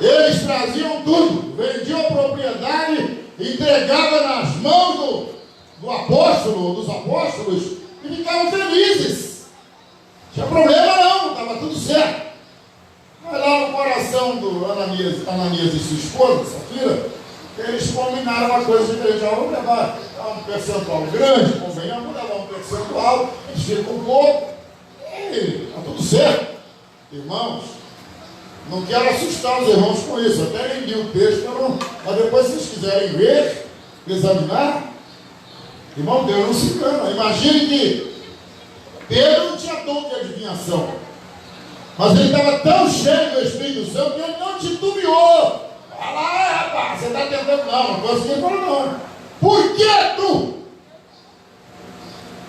Eles traziam tudo, vendiam a propriedade, entregavam nas mãos do apóstolo, dos apóstolos, e ficavam felizes. Não tinha problema não, estava tudo certo. Mas lá no coração do Ananias e sua esposa, Safira, eles combinaram uma coisa diferente. Vamos levar um percentual grande, convenhamos, vamos levar um percentual, eles ficam um pouco, e está tudo certo. Irmãos, não quero assustar os irmãos com isso, até li o texto, mas depois se vocês quiserem ver, examinar, irmão, Deus não se engana. Imagine que Pedro não tinha dom de adivinhação, mas ele estava tão cheio do Espírito Santo que ele não titubeou. Fala lá, rapaz, você está tentando, não consegui. Ele falou, não. Por que tu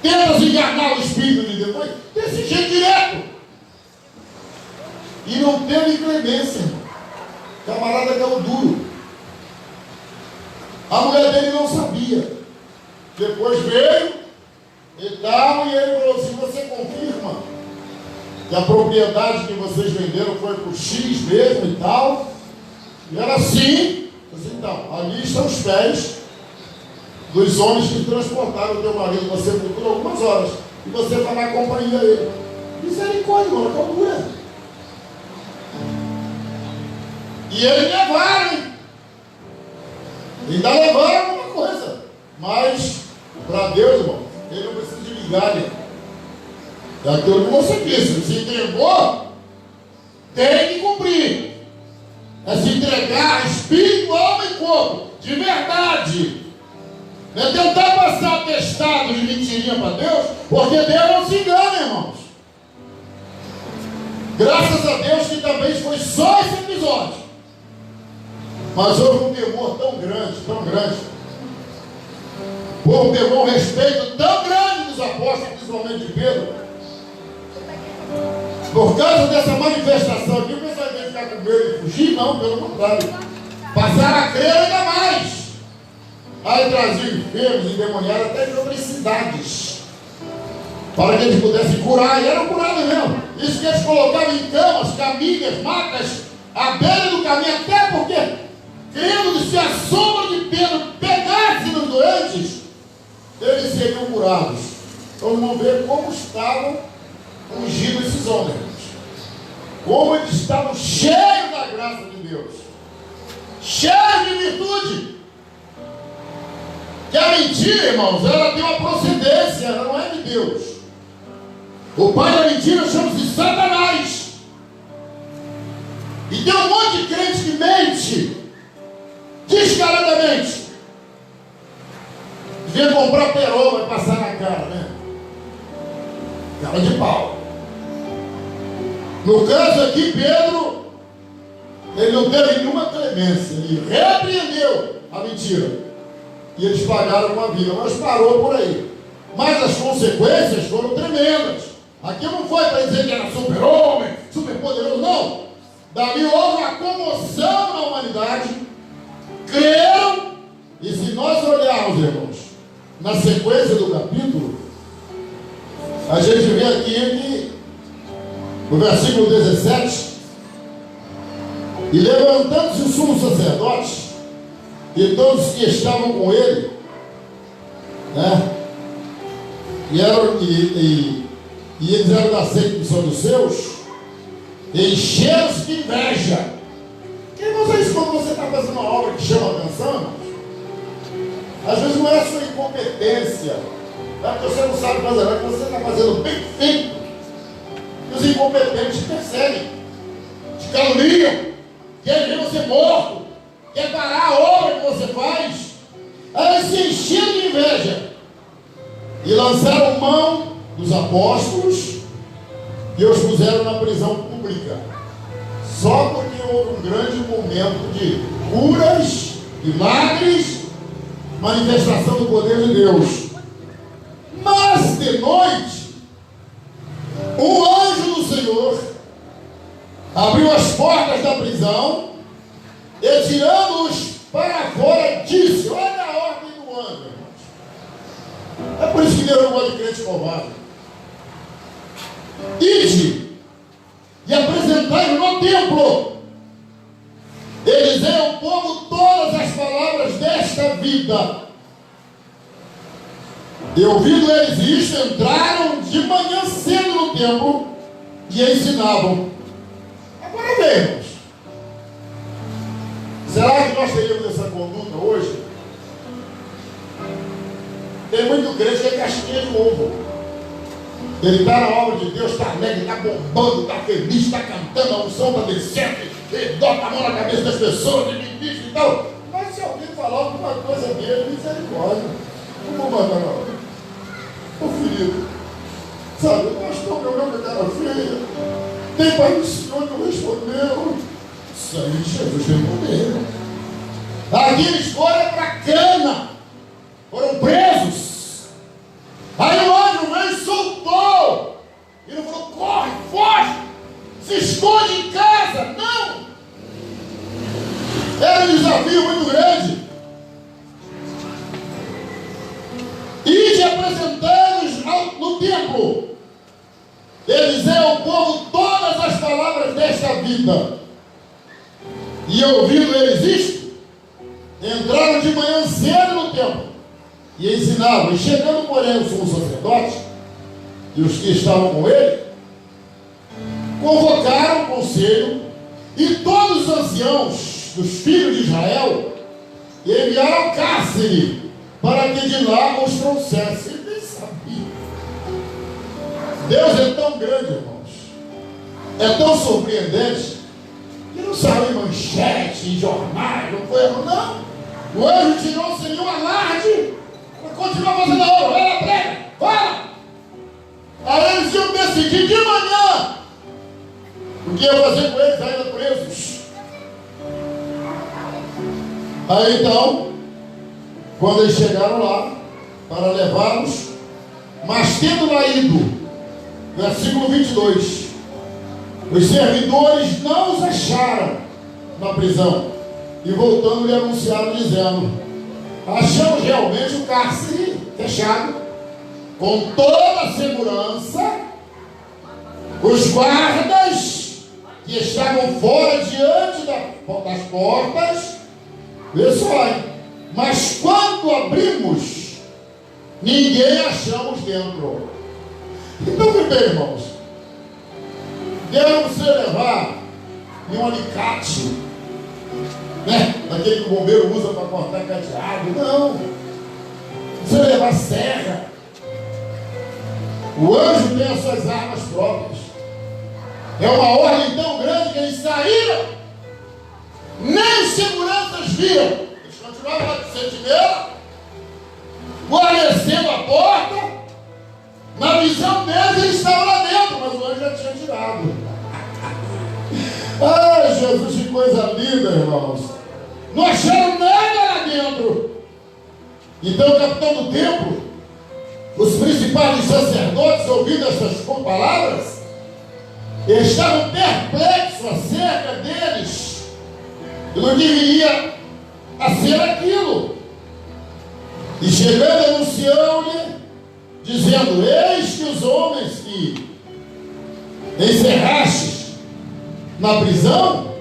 tentas enganar o Espírito de Deus? Desse jeito direto. E não teve clemência, irmão. Camarada deu duro. A mulher dele não sabia. Depois veio e tal, e ele falou assim: você confirma que a propriedade que vocês venderam foi por X mesmo e tal? E ela sim. Então, ali estão os pés dos homens que transportaram o teu marido para a sepultura algumas horas, e você vai na companhia dele. Misericórdia, mano, calma. E eles levaram, hein? Ainda levaram alguma coisa. Mas, para Deus, irmão, ele não precisa de migalha. É aquilo que você disse. Se entregou, tem que cumprir. É se entregar espírito, alma e corpo. De verdade. Não é tentar passar atestado de mentirinha para Deus, porque Deus não se engana, irmãos. Graças a Deus que também foi só esse episódio. Mas houve um temor tão grande, tão grande. O povo pegou um respeito tão grande dos apóstolos, principalmente de Pedro. Por causa dessa manifestação aqui, o pessoal vai ficar com medo de fugir? Não, pelo contrário. Passaram a crer ainda mais. Aí traziam enfermos e endemoniados até de outras cidades, para que eles pudessem curar, e eram curados mesmo. Isso que eles colocavam em camas, caminhas, macas, à beira do caminho, até porque, crendo que se a sombra de Pedro pegasse nos doentes, eles seriam curados. Então vamos ver como estavam ungidos esses homens, como eles estavam cheios da graça de Deus, cheios de virtude. Que a mentira, irmãos, ela tem uma procedência, ela não é de Deus. O pai da mentira chama-se Satanás. E tem um monte de crente que mente descaradamente. Devia comprar perol, vai passar na cara, né? Cara de pau. No caso aqui, Pedro, ele não teve nenhuma clemência, ele repreendeu a mentira. E eles pagaram com a vida, mas parou por aí. Mas as consequências foram tremendas. Aqui não foi para dizer que era super-homem, super-poderoso, não. Dali houve uma comoção na humanidade. Creram. E se nós olharmos, irmãos, na sequência do capítulo, a gente vê aqui no versículo 17: e levantando-se o sumo sacerdote e todos que estavam com ele, né? E eles eram da seita que são dos seus, encheram-se de inveja. Quem não sabe isso quando você está fazendo uma obra que chama a atenção, irmãos? Às vezes não é a sua incompetência, não é porque você não sabe fazer, é que você está fazendo bem feito. E os incompetentes perseguem, te caluniam, querem ver você morto, quer parar a obra que você faz. Aí se encheram de inveja e lançaram mão dos apóstolos e os puseram na prisão pública, só porque houve um grande momento de curas, milagres, manifestação do poder de Deus. Mas de noite, um anjo do Senhor abriu as portas da prisão e, tirando-os para fora, disse: olha a ordem do anjo, irmãos. É por isso que Deus não gosta de crente covarde. Ide e apresentai-vos no templo Eliseu ao povo todas as palavras desta vida. E ouvindo eles isto, entraram de manhã cedo no templo e ensinavam. Agora vemos. Será que nós teríamos essa conduta hoje? Tem muito crente que é casquinha de ovo. Ele está na obra de Deus, está alegre, está bombando, está feliz, está cantando, a unção está descendo, ele bota a mão na cabeça das pessoas, ele diz e tal. Mas se alguém falar alguma coisa dele, misericórdia. Não vou mandar não. Ô filho, sabe, pastor, meu nome é cara feia. Tem pai do Senhor que não respondeu. Isso aí, Jesus respondeu. Aqui eles foram para cana, foram presos. Aí o anjo veio e soltou. E não falou: corre, foge, se esconde em casa. Não. Era um desafio muito grande. E te apresentamos no templo, Eliseu ao povo todas as palavras desta vida. E ouvindo eles isto, entraram de manhã cedo no templo e ensinavam. E chegando, porém, o sumo sacerdote e os que estavam com ele, convocaram o conselho e todos os anciãos dos filhos de Israel e enviaram ao cárcere para que de lá os trouxesse. Ele nem sabia. Deus é tão grande, irmãos, é tão surpreendente, que não saiu em manchete, em jornais, não foi, não. O anjo tirou sem nenhum alarde para continuar fazendo a obra. Vai lá, prega, fala. Aí eles iam decidir de manhã o que ia fazer com eles ainda presos. Aí então, quando eles chegaram lá para levá-los, mas tendo lá ido, versículo 22, os servidores não os acharam na prisão e voltando lhe anunciaram dizendo: achamos realmente o cárcere fechado com toda a segurança, os guardas que estavam fora diante das portas. Vê só, hein? Mas quando abrimos, ninguém achamos dentro. Então, meu bem, irmãos, deram você levar em um alicate, né? Aquele que o bombeiro usa para cortar cadeado. Não. Você levar serra. O anjo tem as suas armas próprias. É uma ordem tão grande que eles saíram, nem os seguranças viram. Eles continuavam lá de sentinela, guarnecendo a porta. Na visão deles, eles estavam lá dentro, mas o anjo já tinha tirado. Ai, Jesus, que coisa linda, irmãos. Não acharam nada lá dentro. Então o capitão do templo, os principais sacerdotes, ouvindo essas palavras, estavam perplexos acerca deles e do que viria a ser aquilo. E chegando, anunciou-lhe, dizendo: eis que os homens que encerrastes na prisão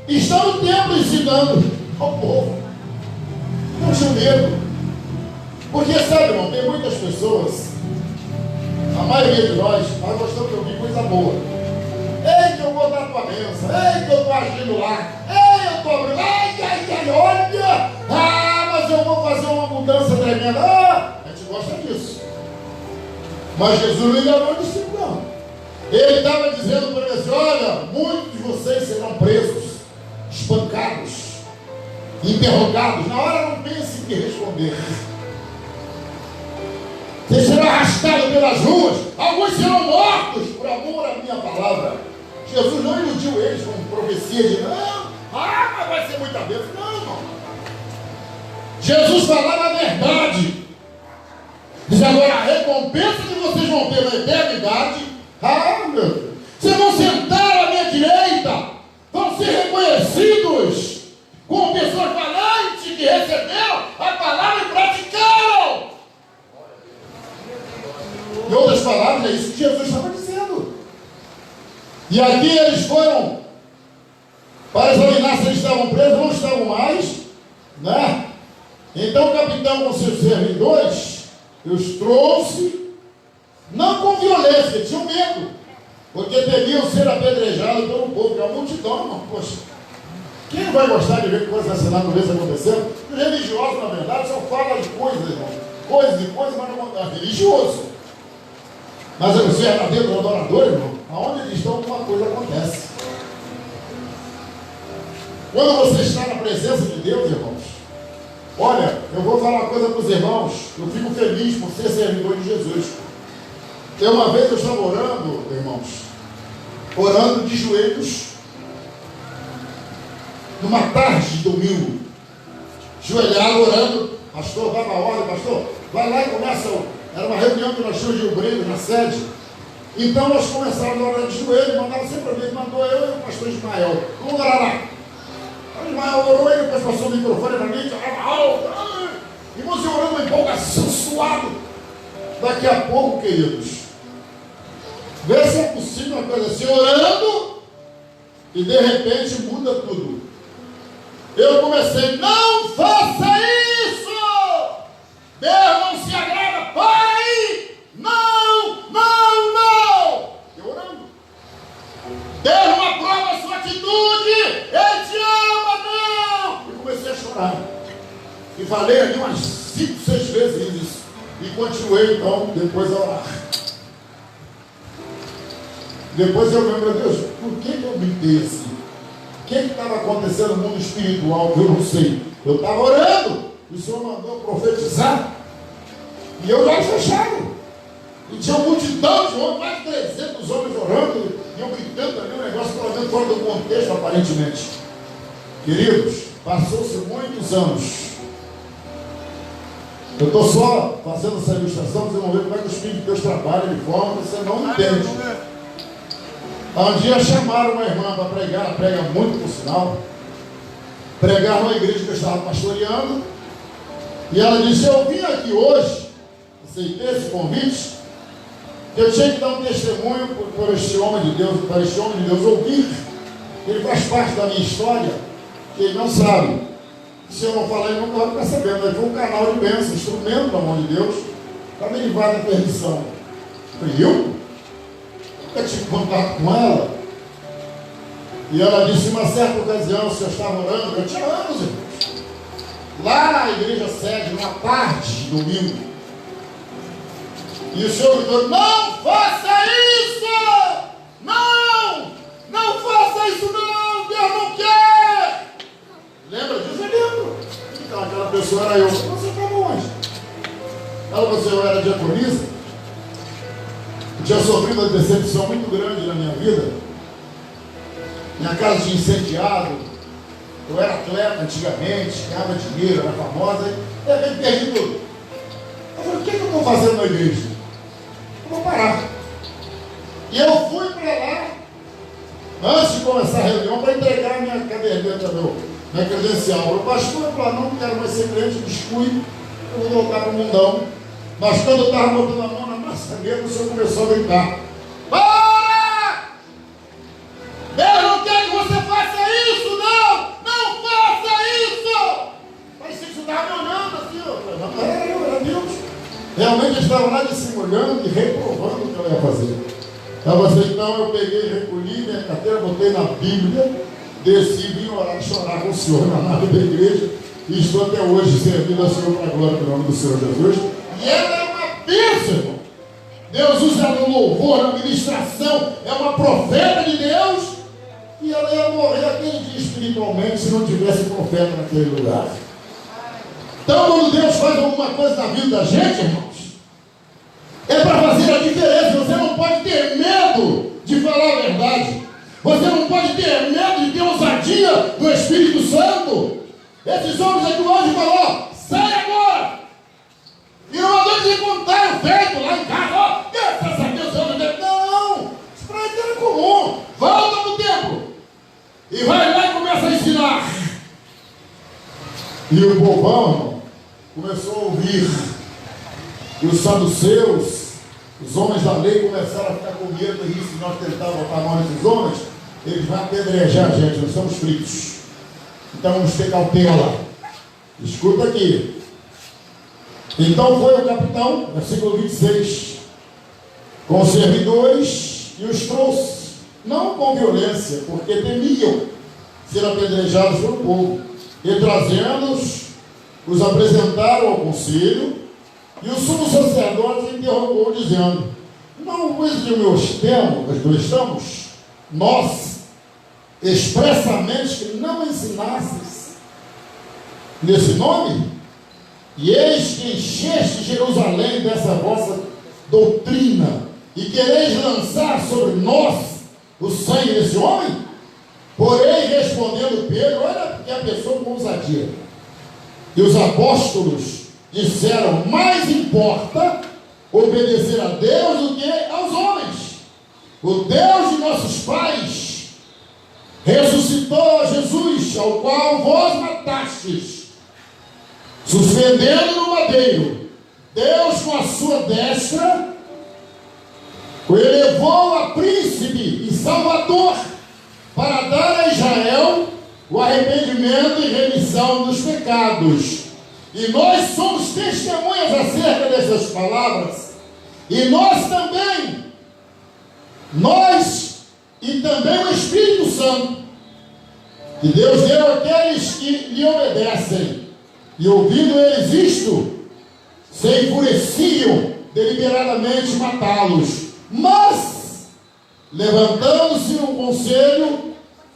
estão no templo ensinando ao povo. Não tinha medo. Porque, sabe, irmão, tem muitas pessoas, a maioria de nós gostamos de ouvir coisa boa. Ei, que eu vou dar tua bênção. Ei, que eu estou agindo lá. Ei, eu estou abrindo. Ai, olha. Mas eu vou fazer uma mudança tremenda. A gente gosta disso. Mas Jesus não enganou o discípulo, não. Ele estava dizendo para eles: olha, muitos de vocês serão presos, espancados, interrogados. Na hora não pense em que responder. Vocês serão arrastados pelas ruas, alguns serão mortos por amor à minha palavra. Jesus não iludiu eles com profecia de não, mas vai ser muita bênção. Não, irmão. Jesus falava a verdade. Diz agora: a recompensa que vocês vão ter na eternidade, meu Deus, vocês vão sentar à minha direita, vão ser reconhecidos como pessoas valentes que receberam a palavra e praticaram. Em outras palavras, é isso que Jesus estava dizendo. E aqui eles foram para examinar se eles estavam presos, não estavam mais, né? Então o capitão com seus servidores os trouxe, não com violência, tinham medo, porque temiam ser apedrejados pelo povo, que é a multidão, irmão. Poxa, quem não vai gostar de ver coisas assim na natureza acontecendo? Os religiosos, na verdade, só falam de coisas, irmão. Coisas e coisas, mas não é religioso. Mas os verdadeiros adoradores, irmão, aonde eles estão, alguma coisa acontece. Quando você está na presença de Deus, irmãos, olha, eu vou falar uma coisa para os irmãos, eu fico feliz por ser servidor de Jesus. Uma vez eu estava orando, irmãos, orando de joelhos, numa tarde de domingo, joelhado, orando, pastor, dava a ordem, pastor, vai lá e começa, era uma reunião que nós tínhamos de obreiros na sede, então nós começamos a orar de joelho, mandava sempre a mim, mandou eu e o pastor Ismael, vamos orar lá. O Ismael orou, ele depois passou o microfone para mim, falava alto, irmãos, eu orando uma empolgação, suado. Daqui a pouco, queridos, vê se é possível uma coisa assim, orando, e de repente muda tudo. Eu comecei, não faça isso! Deus não se agrada, Pai! Não! Eu orando. Deus não aprova a sua atitude! Ele te ama, não! E comecei a chorar. E falei ali umas 5, 6 vezes isso. E continuei então, depois a orar. Depois eu lembro, meu Deus, por que eu gritei assim? O que estava acontecendo no mundo espiritual que eu não sei? Eu estava orando, o Senhor mandou profetizar, e eu já fechado. E tinha uma multidão de homens, mais de 300 homens orando, e eu gritando ali, um negócio pelo menos fora do contexto, aparentemente. Queridos, passou-se muitos anos. Eu estou só fazendo essa ilustração, vocês vão ver como é que o Espírito de Deus trabalha de forma que você não entende. Um dia chamaram uma irmã para pregar, ela prega muito por sinal, pregar numa igreja que eu estava pastoreando, e ela disse, eu vim aqui hoje, aceitei esse convite, que eu tinha que dar um testemunho por este homem de Deus, para este homem de Deus ouvir, ele faz parte da minha história, que ele não sabe, se eu não falar ele nunca vai ficar sabendo, ele foi um canal de bênção, instrumento da mão de Deus, para me livrar da perdição. Eu tive contato com ela, e ela disse, uma certa ocasião, se eu estava orando, eu tinha anos, irmãos, lá na igreja sede, numa tarde de domingo, e o Senhor gritou, não faça isso! Não faça isso não! Deus não quer! Lembra disso? Eu lembro. Então aquela pessoa era eu. Você estava onde? Ela, você era diaconisa? Tinha sofrido uma decepção muito grande na minha vida. Minha casa tinha incendiado. Eu era atleta antigamente, ganhava dinheiro, era famosa. E de repente perdi tudo. Eu falei, o que eu estou fazendo na igreja? Eu vou parar. E eu fui para lá, antes de começar a reunião, para entregar minha caderneta, minha credencial. O pastor falou, não quero mais ser crente, desfui, eu vou voltar para o mundão. Mas quando eu estava botando a mão na maçaneta, o Senhor começou a gritar, para! Deus não quer que você faça isso, não! Não faça isso! Parecia que você estava me olhando assim, ó. Não era eu, era Deus. Realmente eu estava lá dissimulando e reprovando o que eu ia fazer. Então eu peguei, recolhi minha carteira, botei na Bíblia, desci, vim orar, chorar com o Senhor na nave da igreja, e estou até hoje servindo ao Senhor para a glória do nome do Senhor Jesus. E ela é uma bênção, irmão. Deus usa no louvor, na ministração, é uma profeta de Deus, e ela ia morrer aquele dia espiritualmente se não tivesse profeta naquele lugar. Então, quando Deus faz alguma coisa na vida da gente, irmãos, é para fazer a diferença. Você não pode ter medo de falar a verdade. Você não pode ter medo de ter ousadia do Espírito Santo. Esses homens aqui, o anjo falou, sai agora. E não mandou eles contar o feito lá em casa, ó, graças a Deus, não, isso para eles era comum. Volta para o templo e vai lá e começa a ensinar. E o povão, irmão, começou a ouvir. E os saduceus, os homens da lei, começaram a ficar com medo, e se nós tentarmos botar a mão nesses homens, eles vão apedrejar a gente, nós estamos fritos. Então vamos ter cautela. Escuta aqui. Então foi o capitão, versículo 26, com os servidores e os trouxe, não com violência, porque temiam ser apedrejados pelo povo. E trazendo-os, os apresentaram ao conselho, e o sumo sacerdote interrogou, dizendo: não vos estamos nós expressamente que não ensinastes nesse nome? E eis que encheste Jerusalém dessa vossa doutrina, e quereis lançar sobre nós o sangue desse homem? Porém, respondendo Pedro, olha que a pessoa com ousadia, e os apóstolos disseram: mais importa obedecer a Deus do que aos homens. O Deus de nossos pais ressuscitou a Jesus, ao qual vós matastes, suspendendo no madeiro. Deus, com a sua destra, o elevou a príncipe e salvador, para dar a Israel o arrependimento e remissão dos pecados. E nós somos testemunhas acerca dessas palavras. E nós e também o Espírito Santo, que Deus deu àqueles que lhe obedecem. E ouvindo eles isto, se enfureciam deliberadamente matá-los. Mas, levantando-se no conselho,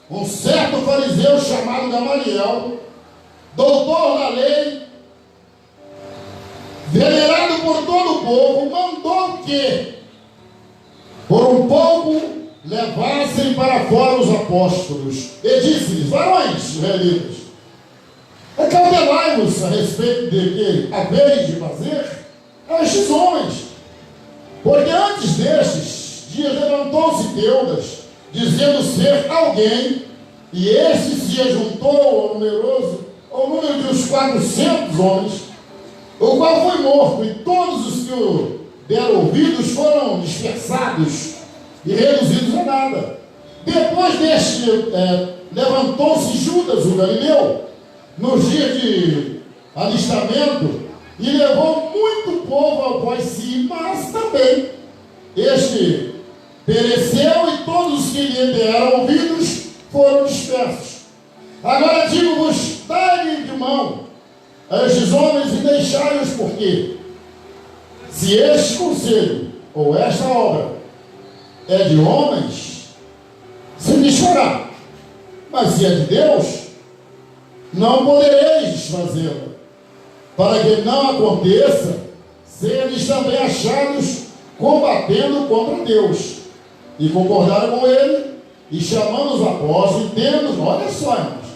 um certo fariseu chamado Gamaliel, doutor da lei, venerado por todo o povo, mandou que, por um pouco, levassem para fora os apóstolos. E disse-lhes: varões israelitas, acautelai-vos a respeito de que haveis de fazer a estes homens. Porque antes destes dias levantou-se Teudas, dizendo ser alguém, e este se ajuntou ao número de uns 400 homens, o qual foi morto, e todos os que o deram ouvidos foram dispersados e reduzidos a nada. Depois deste, levantou-se Judas, o Galileu, nos dias de alistamento, e levou muito povo ao pós si, mas também este pereceu, e todos os que lhe deram ouvidos foram dispersos. Agora digo-vos: dai-lhe de mão a estes homens e deixai-os, porque se este conselho ou esta obra é de homens, se lhes fará, mas se é de Deus, não podereis desfazê-la, para que não aconteça serem eles também achados combatendo contra Deus. E concordaram com ele, e chamando os apóstolos, e tendo, olha só, irmãos,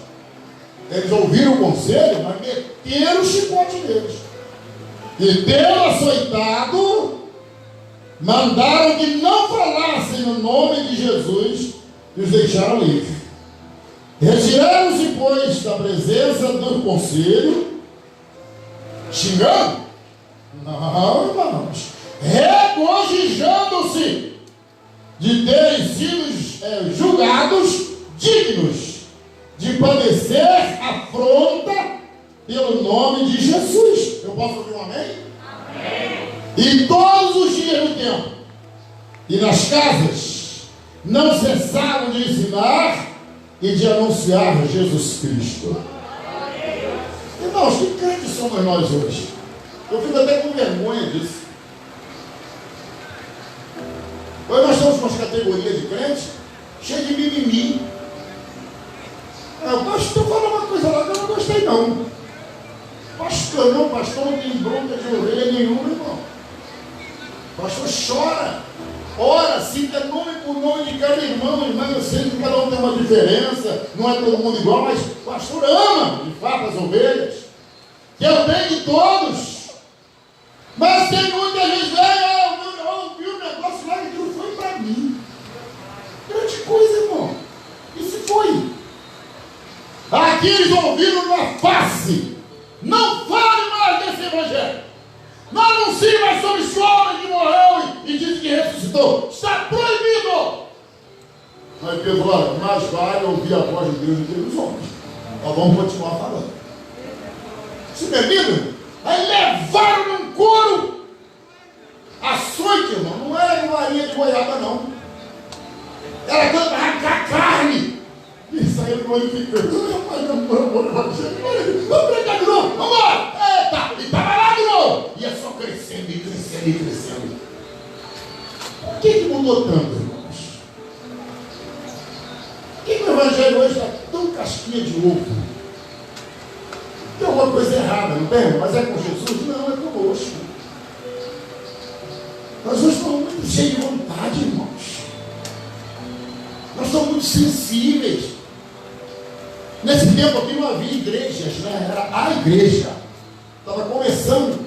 eles ouviram o conselho, mas meteram o chicote neles. E tendo açoitado, mandaram que não falassem no nome de Jesus, e os deixaram livres. Retiraram-se, pois, da presença do conselho, xingando? Não, irmãos, regozijando-se de terem sido julgados dignos de padecer afronta pelo nome de Jesus. Eu posso ouvir um amém? Amém. E todos os dias do tempo, e nas casas, não cessavam de ensinar e de anunciar Jesus Cristo. Irmãos, que crentes somos nós hoje? Eu fico até com vergonha disso. Hoje nós estamos com as categorias de crentes cheias de mimimi. O pastor fala uma coisa lá que eu não gostei não. Pastor não tem bronca de orelha nenhuma, irmão. Pastor chora, ora, cita nome por nome de cada irmão, irmã. Eu sei que cada um tem uma diferença, não é todo mundo igual, mas o pastor ama, de fato, as ovelhas, que é o bem de todos. Mas tem muita gente, eu ouvi um negócio lá e aquilo foi para mim. Grande coisa, irmão. Isso foi. Aqui eles ouviram na face. Não fale mais desse evangelho. Não anuncie mais sobre esse homem que morreu e disse que ressuscitou. Está proibido. Mas Pedro falou, olha, mais vale ouvir a voz de Deus do que dos homens. Nós vamos continuar falando. Se bebido, aí levaram num couro. Açoite, irmão, não era varinha de goiaba, não. Era coisa para arrancar carne. E saiu glorificando. Vamos pregar de novo, vamos embora. Eita, e estava lá de novo. Ia só crescendo e crescendo e crescendo. Por que mudou tanto, irmãos? Por que o evangelho hoje está tão casquinha de ovo? Tem alguma coisa errada, não tem? Mas é com Jesus? Não, é conosco. Nós hoje estamos muito cheios de vontade, irmãos. Nós estamos muito sensíveis. Nesse tempo aqui não havia igrejas, né? Era a igreja. Estava começando.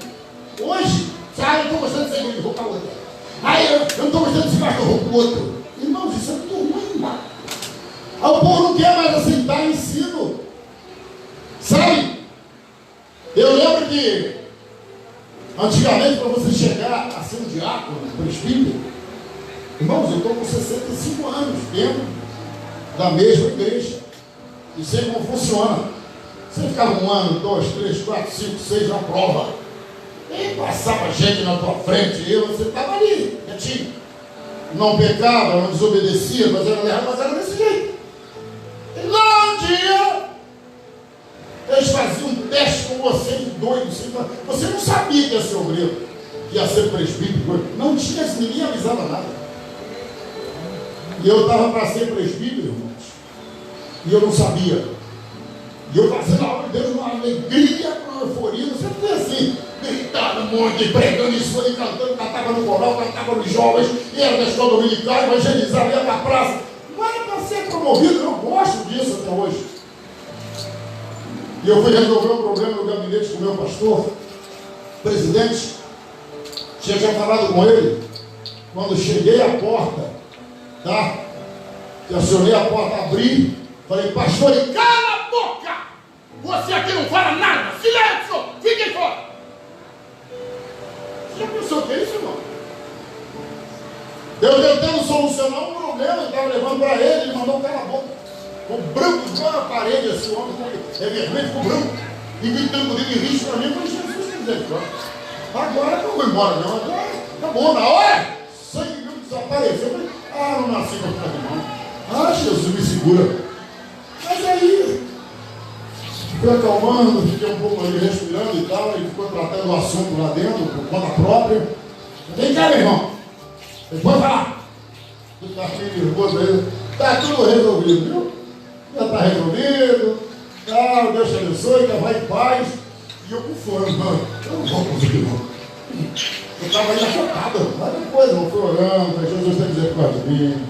Hoje, eu estou gostando dessa igreja, vou para outra. Eu não estou gostando desse pastor, vou para o outro. Irmãos, isso é muito ruim, mano. O povo não quer mais aceitar ensino. Sabe? Eu lembro que antigamente, para você chegar a ser um diácono, um presbítero, irmãos, eu estou com 65 anos dentro da mesma igreja. E sei como funciona. Você ficava 1 ano, 2, 3, 4, 5, 6 na prova. E passava gente na tua frente, você estava ali, quietinho. Não pecava, não desobedecia, mas era desse jeito. E lá um dia, eles faziam um teste com você, de doido. Você não sabia que ia ser obreiro, que ia ser presbítero. Não tinha, ninguém avisava nada. E eu estava para ser presbítero, irmãos. E eu não sabia. E eu fazendo a obra de Deus, uma alegria, uma euforia. Não sei o que foi assim. Gritando um monte, pregando isso aí, cantando, cantava no coral, cantava nos jovens, e era da escola dominical, evangelizava, ia para a praça. Não era para ser promovido, eu gosto disso até hoje. E eu fui resolver um problema no gabinete com o meu pastor, presidente. Tinha falado com ele. Quando cheguei à porta, tá? Que acionei a porta, abri, falei, pastor, e cala a boca! Você aqui não fala nada! Silêncio! Fiquem fora! Você já pensou que é isso, irmão? Eu tentando solucionar um problema, eu estava levando para ele mandou calar a boca. Ficou branco igual a parede, esse homem é vermelho, ficou branco. E gritando com ele em risco para mim, eu falei, Jesus, quer dizer, agora eu vou embora, não. Agora acabou, na hora, sangue meu desapareceu. Eu falei, não nasci com a de mão. Jesus, me segura. Mas aí, fui acalmando, fiquei um pouco ali respirando e tal, e ficou tratando o assunto lá dentro, por conta própria. Vem cá, meu irmão. Depois vai lá. Tu está aqui nervoso aí. Está tudo resolvido, viu? Já está resolvido. Tá, Deus te abençoe, já vai em paz. E eu com fome, mano. Eu não vou conseguir, não. Eu estava ainda chocado. Mas depois eu fui orando, Jesus tem que dizer por causa de mim.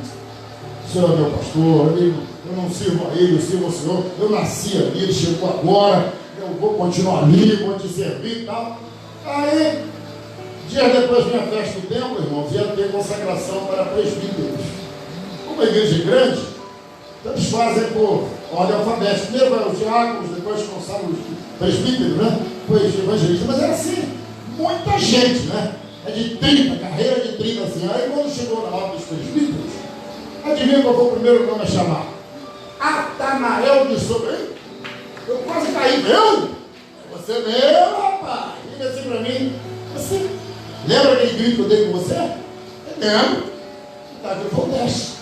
O Senhor é meu pastor, eu não sirvo a Ele, eu sirvo ao Senhor. Eu nasci ali, Ele chegou agora. Eu vou continuar ali, vou te servir e tal. Aí, dias depois da minha festa do templo, irmãos, ia ter consagração para presbíteros. Uma igreja grande, então eles fazem por ordem alfabética. Primeiro vai os diáconos, depois consagram os presbíteros, né? Depois evangelistas. Mas era assim, muita gente, né? É de 30, carreira de 30 assim. Aí quando chegou na hora dos presbíteros, adivinha qual foi o primeiro nome a chamar? Atanael de Sobrinho. Eu quase caí, meu! Você meu, rapaz! Diga assim pra mim. Você lembra aquele grito que eu dei com você? Eu lembro. Tá, eu vou teste.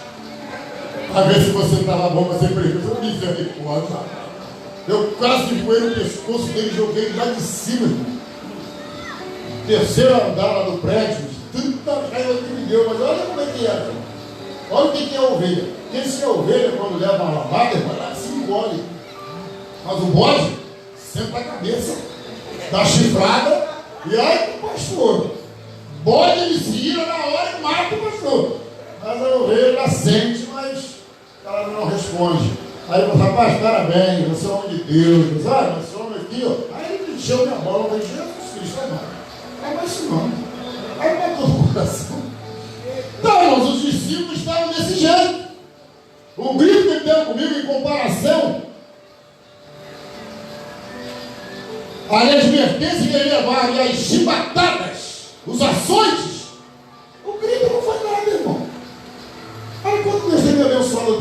Pra ver se você estava bom para ser preso. Eu me misericórdia. Eu quase voei no pescoço dele, joguei lá de cima. Terceiro andar lá do prédio. Tanta raiva que me deu, mas olha como é que é. Olha o que é a ovelha. Porque se a ovelha, quando leva uma lavada, vai lá e se engole. Mas o bode senta a cabeça, dá chifrada e aí o pastor. Bode ele se ira na hora e mata o pastor. Mas a ovelha sente, mas ela não responde. Aí ele fala, rapaz, parabéns, você é homem de Deus. Sabe, esse homem aqui, ó. Aí ele encheu minha bola, eu falei, Jesus Cristo, não. Mas isso não. Aí matou o coração. Então, irmãos, os discípulos estavam desse jeito. O grito que ele deu comigo em comparação a advertência que ele levava e as chibatadas, os açoites, o grito não foi nada, irmão. Aí quando Deus tem me abençoado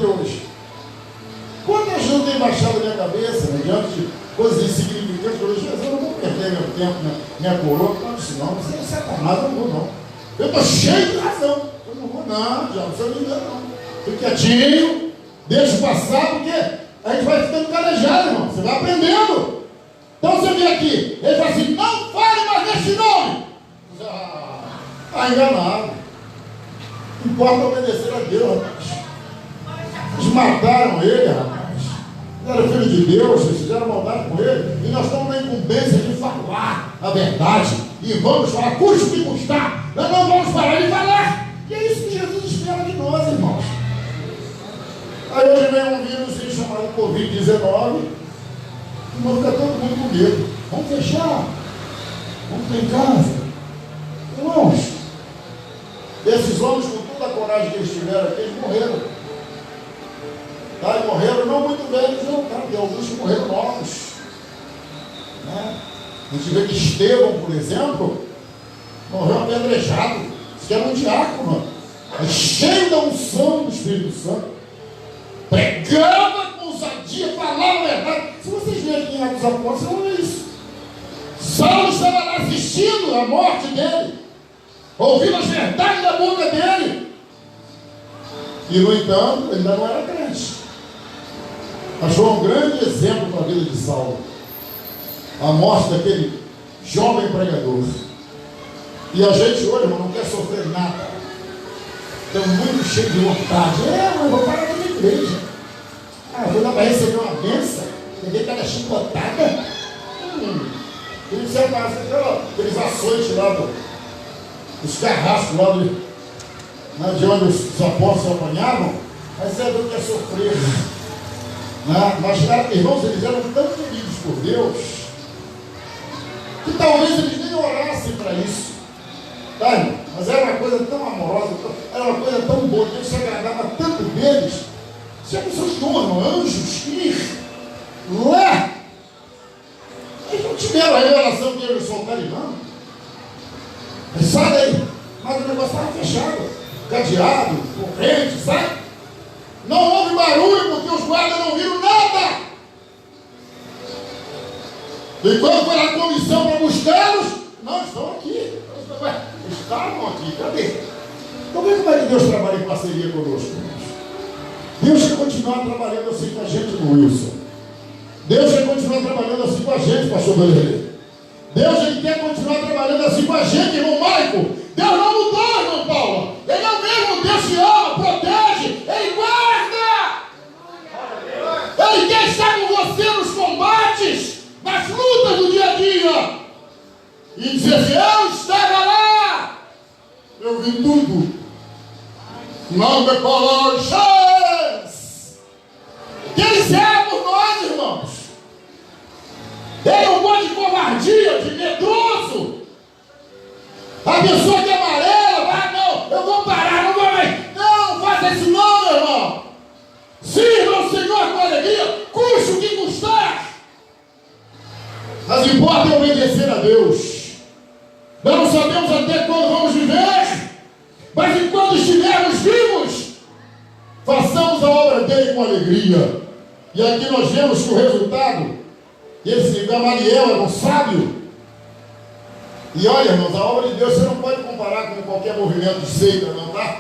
cabeça, né? Diante de coisas insignificantes. Eu disse, Jesus, eu não vou perder meu tempo, minha coroa. Não, disse, não, você é Satanás, eu não vou não. Eu estou cheio de razão. Eu não vou não, já não me engano não. Fique quietinho, deixa passar, porque a gente vai ficando calejado, irmão. Você vai aprendendo. Então você vem aqui, ele fala assim, não fale mais nesse nome. Está enganado. Importa obedecer a Deus, rapaz. Eles mataram ele, rapaz. Ele era filho de Deus, eles fizeram maldade com ele. E nós estamos na incumbência de falar a verdade. E vamos falar, custe o que custar. Nós não vamos parar de falar. E é isso que Jesus espera de nós, irmãos. Aí hoje vem um vírus chamado Covid-19. E vamos ficar todo mundo com medo. Vamos fechar. Vamos ter em casa. Irmãos, esses homens, com toda a coragem que eles tiveram aqui, eles morreram. Tá? E morreram não muito velhos, não, tá? Tem alguns que morreram novos. Né? A gente vê que Estevão, por exemplo, morreu apedrejado. Isso que era um diácono, cheio da unção do Espírito Santo. Pregava com ousadia, falava a verdade. Se vocês verem aqui em Atos dos Apóstolos, você não vê isso. Saulo estava lá assistindo a morte dele, ouvindo as verdades da boca dele. E, no entanto, ele ainda não era crente. Achou um grande exemplo para a vida de Saulo. A morte daquele jovem pregador. E a gente hoje, irmão, não quer sofrer nada. Estamos muito cheios de vontade. Mas vou parar na igreja. Vou dar para receber uma bênção. Peguei cada chicotada. Ele disse, aqueles açoites lá, os carrascos lá de onde os apóstolos apanhavam. Mas é do que é sofrer. Mas, irmãos, eles eram tão queridos por Deus que talvez eles nem orassem para isso. Tá? Mas era uma coisa tão amorosa, era uma coisa tão boa, Deus se agradava tanto deles. Se a pessoa tornam anjos que lá, eles não tiveram a revelação que eles soltaram, não. Mas sai daí, mas o negócio estava fechado, cadeado, corrente, sabe? Não houve barulho porque os guardas não viram nada. E quando foi a comissão para buscá-los, não, estão aqui. Estavam aqui, cadê? Então vê como é que Deus trabalha em parceria conosco, irmãos. Deus quer continuar trabalhando assim com a gente no Wilson. Deus quer continuar trabalhando assim com a gente, pastor Belerê. Deus ele quer continuar trabalhando assim com a gente, irmão Maico. Deus não mudou, irmão Paulo. Ele é o mesmo Deus que ama, protege, Ele guarda. Ele quer estar com você nos combates, nas lutas do dia a dia. E dizer assim, eu estava lá, eu vi tudo. Não me coloques. Que Ele serve por nós, irmãos. Ele não pode de covardia, de medroso. A pessoa que é amarela, não, eu vou parar, não vou mais. Não, faça isso não, meu irmão. Sirva ao Senhor com alegria, custe o que custar. Mas importa é obedecer a Deus. Nós não sabemos até quando vamos viver, mas enquanto estivermos vivos, façamos a obra dele com alegria. E aqui nós vemos que o resultado, esse Gamaliel era um sábio. E olha, irmãos, a obra de Deus você não pode comparar com qualquer movimento de seita, não, tá?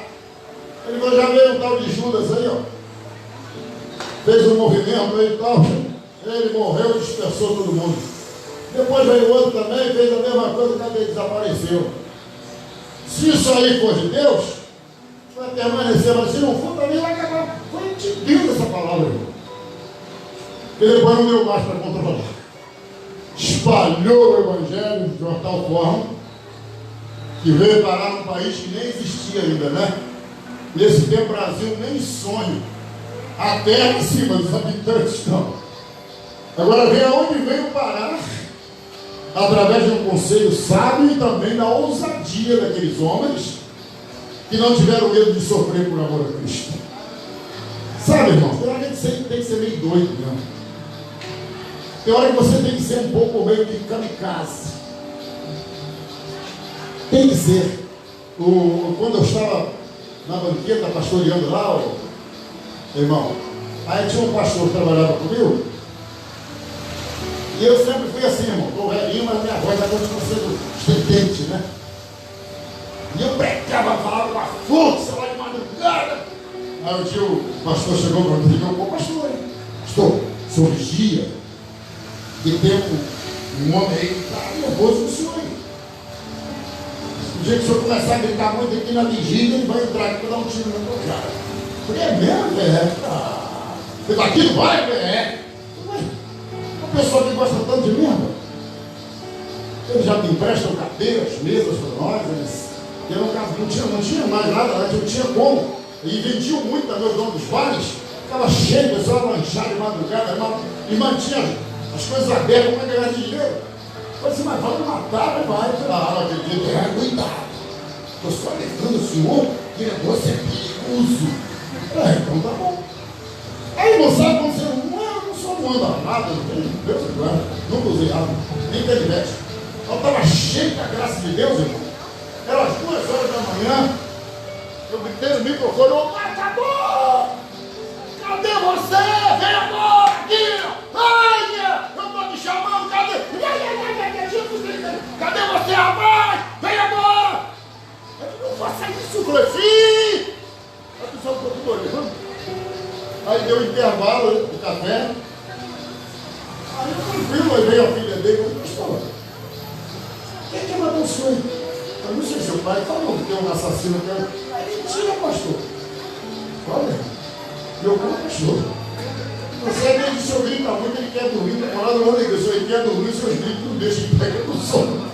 Ele já veio um tal de Judas aí, ó. Fez um movimento aí e tal. Ele morreu e dispersou todo mundo. Depois veio outro também, fez a mesma coisa, também desapareceu. Se isso aí for de Deus, vai permanecer, mas se não for, também vai acabar. Foi de Deus essa palavra, irmão. Porque depois não deu mais para controlar. Espalhou o Evangelho de uma tal forma que veio parar num país que nem existia ainda, né? Nesse tempo, o Brasil nem sonho. A terra acima dos habitantes estão. Agora vem aonde veio parar, através de um conselho sábio e também da ousadia daqueles homens que não tiveram medo de sofrer por amor a Cristo. Sabe, irmão, tem hora que você tem que ser meio doido mesmo. Tem hora que você tem que ser um pouco meio de kamikaze. Tem que ser. Quando eu estava na banqueta pastoreando lá, irmão, aí tinha um pastor que trabalhava comigo, E eu sempre fui assim, irmão, estou velhinho, mas a minha voz agora continua sendo estridente, né? E eu pregava, falava com a força lá de madrugada. Aí um dia o pastor chegou para mim e disse: pô, pastor, pastor, o senhor vigia, e tem um homem aí que está nervoso com o senhor aí. O dia que o senhor começar a gritar muito aqui na vigília, ele vai entrar aqui para dar um tiro no meu cara. Eu falei: é mesmo, velho? Você daqui não vai, velho? Uma pessoa que gosta tanto de mim, rapaz. Eles já me emprestam cadeiras, mesas para nós, porque no caso não tinha mais nada, não tinha como. E vendiam muito também os donos dos bares, ficava cheio, o pessoal lanchava de madrugada, e mantinha as coisas abertas para ganhar dinheiro. Eu falei assim: mas vamos matar, vai. Não acredito, cuidado. Estou só lembrando o senhor que o negócio é perigoso. Então tá bom. Aí você sabe quando você não anda nada, não tem Deus, nunca usei água, nem canivete. Eu estava cheio da graça de Deus, irmão. Era as 2 horas da manhã, eu gritei no microfone: ô matador! Cadê você? Vem agora aqui! Ai, eu estou te chamando, cadê? Cadê você, rapaz? Vem agora! Eu não faça isso, eu falei: sim! A pessoa ficou tudo olhando. Aí deu um intervalo do café. Aí eu tranquilo, aí veio a filha dele e falou: pastor, quem é que matou o senhor? Eu não sei se o pai falou que tem um assassino aqui. Aí mentira, pastor. Olha, meu pai é pastor. Você é meio de seu grito, muito, ele quer dormir, tá morado no igreja, ele quer dormir, seus gritos não deixam de pegar no sono.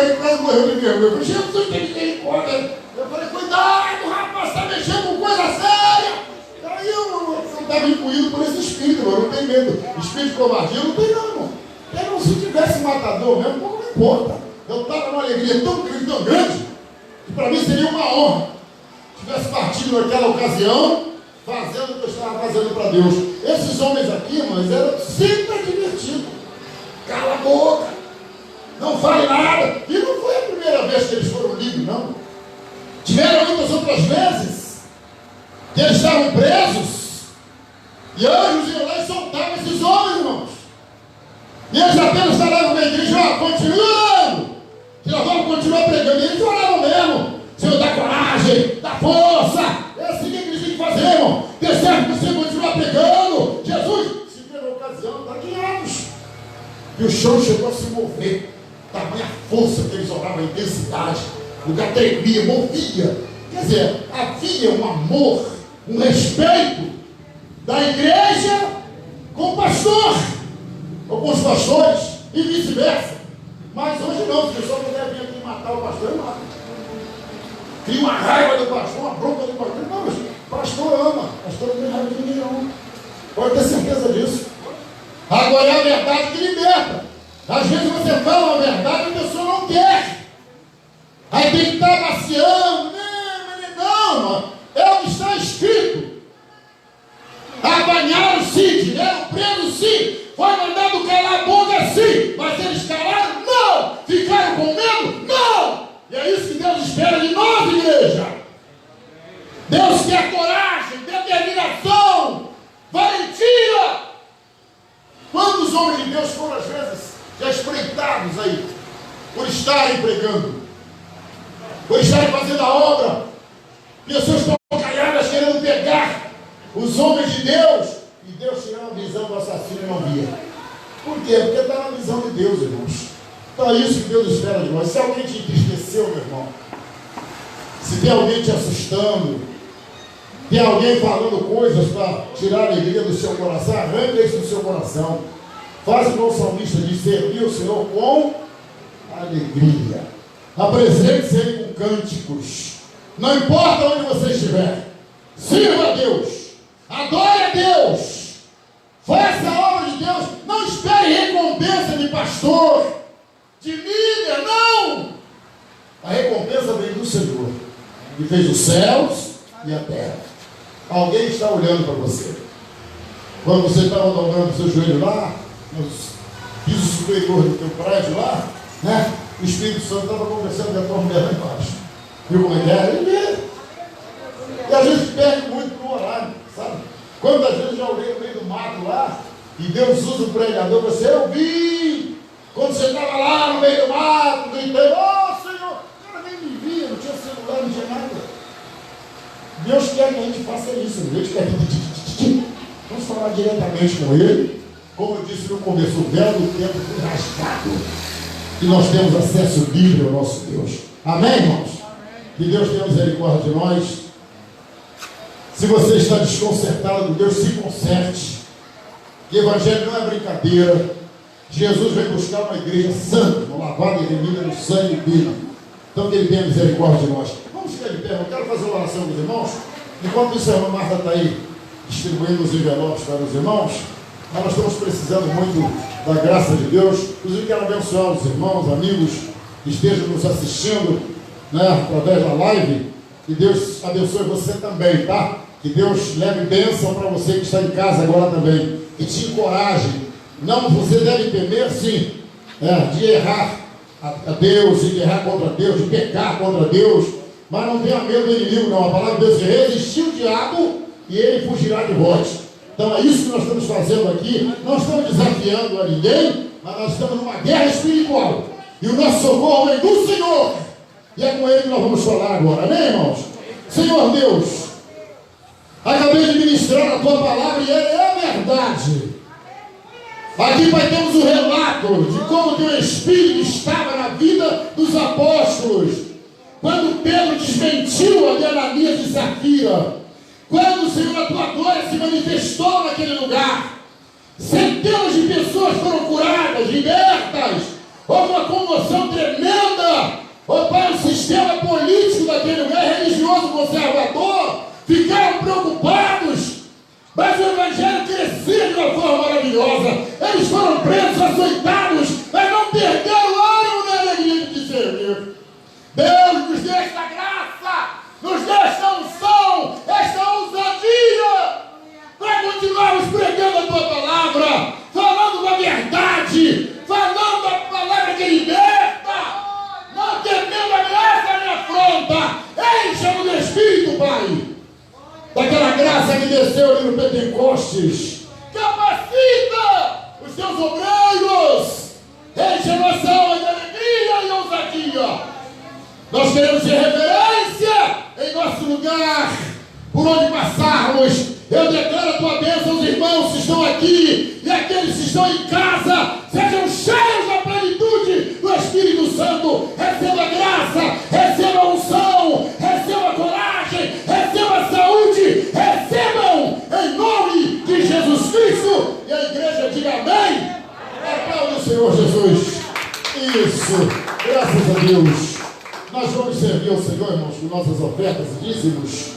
Ele quase morreu de vergonha. Eu falei: Jesus, tem misericórdia. Eu falei: cuidado, rapaz, você está mexendo com coisa séria. Aí eu estava imbuído por esse espírito, eu não tenho medo. Espírito de covardia, eu não tenho não, irmão. Eu, se tivesse matador mesmo, pouco não importa. Eu estava numa alegria tão grande, que para mim seria uma honra se tivesse partido naquela ocasião, fazendo o que eu estava fazendo para Deus. Esses homens aqui, irmãos, eram sempre advertidos. Cala a boca, não fale nada. E não foi a primeira vez que eles foram livres, não. Tiveram muitas outras vezes que eles estavam presos, e anjos iam lá e soltavam esses homens, irmãos. E eles apenas falavam na igreja: ó, continuando, que nós vamos continuar pregando. E eles oravam mesmo: Senhor, dá coragem, dá força. É assim que eles têm que fazer, irmão. Dê certo você continuar pregando. Jesus, se vê na ocasião, está guiados. E o chão chegou a se mover. Tamanha força que eles oravam, a intensidade. O lugar tremia, movia. Quer dizer, havia um amor, um respeito da igreja com o pastor, ou com os pastores, e vice-versa. Mas hoje não, se o pessoal puder vir aqui matar o pastor, ele mata. Cria uma raiva do pastor, uma bronca do pastor. Não, mas o pastor ama, o pastor não tem raiva de ninguém não. Pode ter certeza disso. Agora é a verdade que liberta. Às vezes você fala a verdade e a pessoa não quer. Aí tem que estar passeando. Não, mano. É o que está escrito. Apanharam sim, deram preso sim. Foi mandado calar a boca sim. Mas eles calaram? Não. Ficaram com medo? Não. E é isso que Deus espera de nós, igreja. Deus quer coragem, determinação, valentia. Quantos homens de Deus foram, às vezes, já espreitados aí, por estarem pregando, por estarem fazendo a obra? Pessoas estão calhadas querendo pegar os homens de Deus, e Deus tirou a visão do assassino e não via. Por quê? Porque está na visão de Deus, irmãos. Então é isso que Deus espera de nós. Se alguém te entristeceu, meu irmão, se tem alguém te assustando, tem alguém falando coisas para tirar a alegria do seu coração, arranca isso do seu coração. Faz o nosso salmista de servir o Senhor com alegria. Apresente-se aí com cânticos. Não importa onde você estiver. Sirva a Deus. Adore a Deus. Faça a obra de Deus. Não espere recompensa de pastor, de líder, não. A recompensa vem do Senhor, que fez os céus e a terra. Alguém está olhando para você. Quando você estava dobrando o seu joelho lá, nos pisos superiores do teu prédio lá, né? O Espírito Santo estava conversando com a tua mulher lá embaixo. Viu como é que é? Ele vê. E a gente perde muito no horário, sabe? Quantas vezes já olhei no meio do mato lá, E Deus usa o pregador para você. Eu vi, quando você estava lá no meio do mato, gritando, oh Senhor, o cara nem me via, não tinha celular, não tinha nada. Deus quer que a gente faça isso, Deus quer que vamos falar diretamente com Ele. Como eu disse no começo, o véu do tempo foi rasgado. E nós temos acesso livre ao nosso Deus. Amém, irmãos? Que Deus tenha misericórdia de nós. Se você está desconcertado, Deus se conserte. Que evangelho não é brincadeira. Jesus vem buscar uma igreja santa, uma lavada e remida no sangue dele. Então que Ele tenha misericórdia de nós. Vamos ficar de pé, eu quero fazer uma oração com os irmãos. Enquanto isso, a irmã Marta está aí distribuindo os envelopes para os irmãos. Mas nós estamos precisando muito da graça de Deus. Inclusive quero abençoar os irmãos, amigos que estejam nos assistindo, né, através da live. Que Deus abençoe você também, tá? Que Deus leve bênção para você que está em casa agora também. Que te encoraje. Não, você deve temer sim, de errar a Deus, de errar contra Deus, de pecar contra Deus. Mas não tenha medo do inimigo, não. A palavra de Deus diz: resistir o diabo e ele fugirá de vós. Então é isso que nós estamos fazendo aqui. Não estamos desafiando a ninguém, mas nós estamos numa guerra espiritual. E o nosso socorro vem do Senhor. E é com Ele que nós vamos falar agora. Amém, irmãos? Senhor Deus, acabei de ministrar a Tua palavra e ela é a verdade. Aqui, Pai, temos o relato de como o Teu Espírito estava na vida dos apóstolos. Quando Pedro desmentiu a de Ananias e Safira. Quando, Senhor, a Tua glória se manifestou naquele lugar. Centenas de pessoas foram curadas, libertas. Houve uma comoção tremenda. Oh, Pai, o sistema político daquele lugar, religioso, conservador, ficaram preocupados. Mas o Evangelho crescia de uma forma maravilhosa. Eles foram presos, açoitados, mas não perderam o ânimo nem a alegria de servir. Deus nos dê esta graça, nos dê esta unção, esta ousadia, para continuarmos pregando a Tua palavra, falando da verdade, falando a palavra que liberta, não temendo ameaça nem afronta. Encha-nos do Espírito, Pai, daquela graça que desceu ali no Pentecostes. Capacita os Teus obreiros, enche a nossa alma de alegria e ousadia. Nós queremos ter reverência em nosso lugar, por onde passarmos. Eu declaro a Tua bênção aos irmãos que estão aqui e aqueles que estão em casa. Sejam cheios da plenitude do Espírito Santo. Receba graça, receba unção, receba coragem, receba saúde. Recebam em nome de Jesus Cristo. E a igreja diga amém. Aplaude o Senhor Jesus. Isso, graças a Deus. Nós vamos servir ao Senhor, irmãos, com nossas ofertas e dízimos.